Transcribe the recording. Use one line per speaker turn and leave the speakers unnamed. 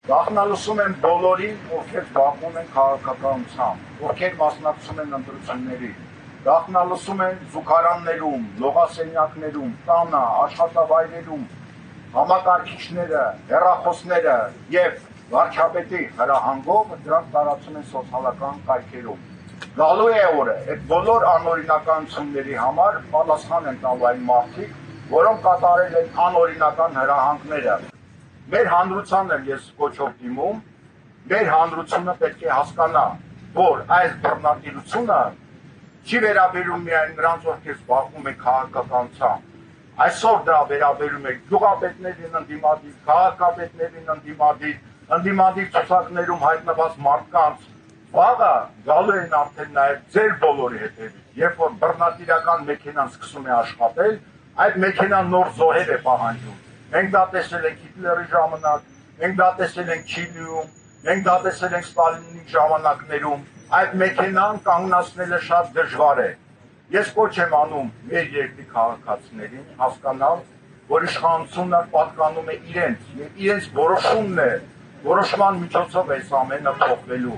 Գաղտնալսում եմ բոլորին, ովքեր զբաղվում են քաղաքականությամբ, ովքեր մասնակցում են ընտրությունների, գաղտնալսում են զուգարաններում, լողասենյակներում, տանը, աշխատավայրերում, համակարգիչները, հեռախոսները և վարչապետի հրահանգով դրանք տարածում են սոցիալական կայքերում։ Գալու է օրը, այդ բոլոր անօրինականությունների համար պատասխան են տալու այն մարդիկ, որոնք կատարել են անօրինական հրահանգները։ Մեր հանրությանն եմ ես կոչով դիմում, մեր հանրությունը պետք է հասկանա, որ այս բռնատիրությունը չի վերաբերում միայն նրանց, ովքեր զբաղվում են քաղաքականությամբ, այսօր դա վերաբերում է գյուղապետներին ընդդիմադիր, քաղաքապետներին ընդդիմադիր ցուցակներում հայտնված մարդկանց, վաղը գալու են արդեն նաև ձեր բոլորի հետևից, երբ որ բռնատիրական մեքենան սկսում է աշխատել, այդ մեքենան նոր զոհեր է պահանջում։ Մենք դա տեսել ենք Հիտլերի ժամանակ, մենք դա տեսել ենք Չիլիում, մենք դա տեսել ենք Ստալինի ժամանակներում, այդ մեքենան կանգնացնելը շատ դժվար է։ Ես կոչ եմ անում մեր երկրի քաղաքացիներին հասկանալ, որ իշխանությունը պատկանում է իրենց, եւ իրենց որոշումն է, որոշման միջոցով է այս ամենը փոխվելու։